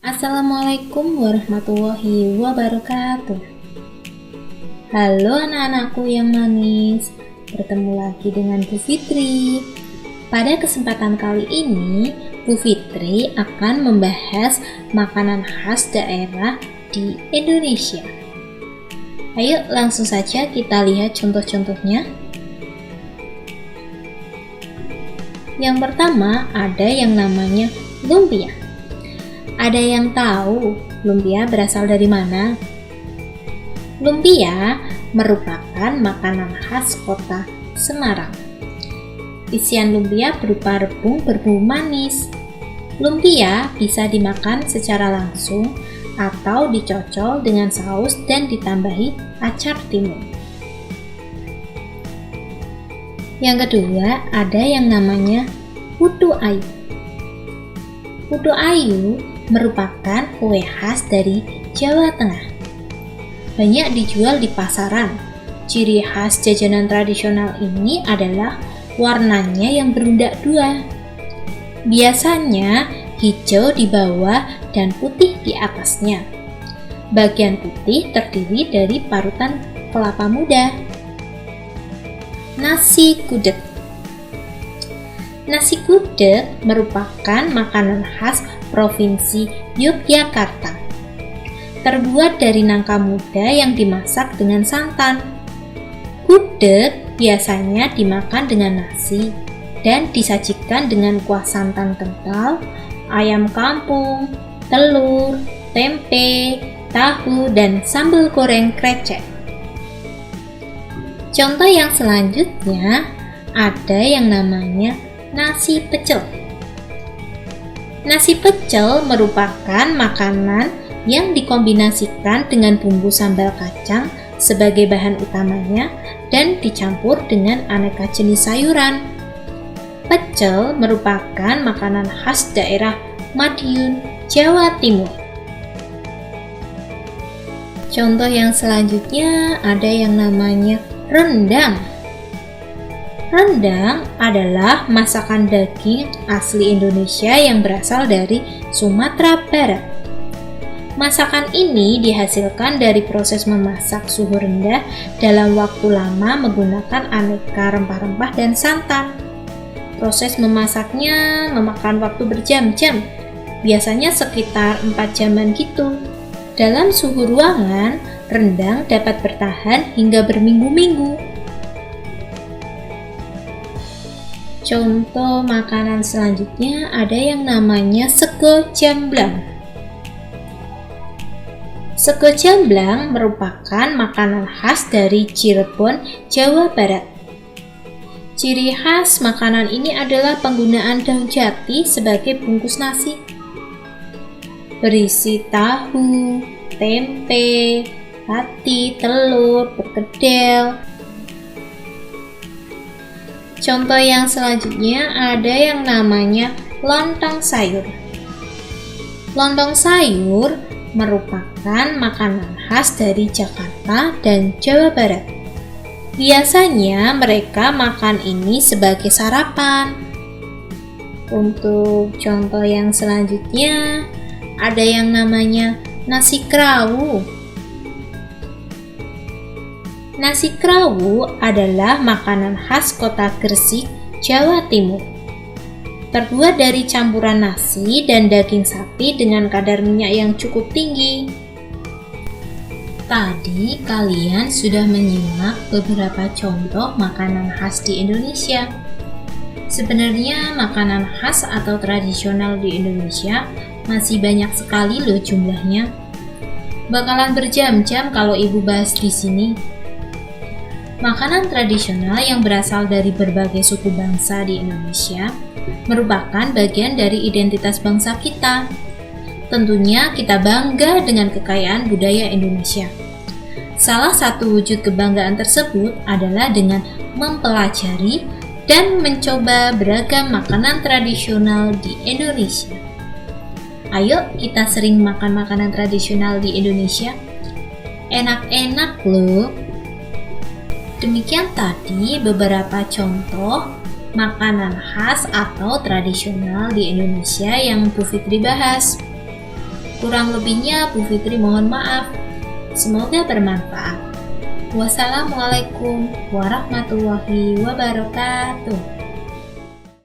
Assalamualaikum warahmatullahi wabarakatuh. Halo anak-anakku yang manis, bertemu lagi dengan Bu Fitri. Pada kesempatan kali ini, Bu Fitri akan membahas makanan khas daerah di Indonesia. Ayo langsung saja kita lihat contoh-contohnya. Yang pertama ada yang namanya lumpia. Ada yang tahu lumpia berasal dari mana? Lumpia merupakan makanan khas kota Semarang. Isian lumpia berupa rebung berbumbu manis. Lumpia bisa dimakan secara langsung atau dicocol dengan saus dan ditambahi acar timun. Yang kedua, ada yang namanya putu ayu. Putu ayu merupakan kue khas dari Jawa Tengah. Banyak dijual di pasaran. Ciri khas jajanan tradisional ini adalah warnanya yang berundak dua. Biasanya hijau di bawah dan putih di atasnya. Bagian putih terdiri dari parutan kelapa muda. Nasi gudeg. Nasi gudeg merupakan makanan khas Provinsi Yogyakarta. Terbuat dari nangka muda yang dimasak dengan santan. Gudeg biasanya dimakan dengan nasi dan disajikan dengan kuah santan kental, ayam kampung, telur, tempe, tahu, dan sambal goreng krecek. Contoh yang selanjutnya ada yang namanya nasi pecel. Nasi pecel merupakan makanan yang dikombinasikan dengan bumbu sambal kacang sebagai bahan utamanya dan dicampur dengan aneka jenis sayuran. Pecel merupakan makanan khas daerah Madiun, Jawa Timur. Contoh yang selanjutnya ada yang namanya rendang. Rendang adalah masakan daging asli Indonesia yang berasal dari Sumatera Barat. Masakan ini dihasilkan dari proses memasak suhu rendah dalam waktu lama menggunakan aneka rempah-rempah dan santan. Proses memasaknya memakan waktu berjam-jam, biasanya sekitar 4 jaman gitu. Dalam suhu ruangan, rendang dapat bertahan hingga berminggu-minggu. Contoh makanan selanjutnya ada yang namanya sego jamblang. Sego jamblang merupakan makanan khas dari Cirebon, Jawa Barat. Ciri khas makanan ini adalah penggunaan daun jati sebagai bungkus nasi. Berisi tahu, tempe, roti, telur, perkedel. Contoh yang selanjutnya ada yang namanya lontong sayur. Lontong sayur merupakan makanan khas dari Jakarta dan Jawa Barat. Biasanya mereka makan ini sebagai sarapan. Untuk contoh yang selanjutnya ada yang namanya nasi krawu. Nasi krawu adalah makanan khas kota Gresik, Jawa Timur. Terbuat dari campuran nasi dan daging sapi dengan kadar minyak yang cukup tinggi. Tadi kalian sudah menyimak beberapa contoh makanan khas di Indonesia. Sebenarnya makanan khas atau tradisional di Indonesia masih banyak sekali loh jumlahnya. Bakalan berjam-jam kalau ibu bahas di sini. Makanan tradisional yang berasal dari berbagai suku bangsa di Indonesia merupakan bagian dari identitas bangsa kita. Tentunya kita bangga dengan kekayaan budaya Indonesia. Salah satu wujud kebanggaan tersebut adalah dengan mempelajari dan mencoba beragam makanan tradisional di Indonesia. Ayo kita sering makan makanan tradisional di Indonesia. Enak-enak loh. Demikian tadi beberapa contoh makanan khas atau tradisional di Indonesia yang Bu Fitri bahas. Kurang lebihnya Bu Fitri mohon maaf. Semoga bermanfaat. Wassalamualaikum warahmatullahi wabarakatuh.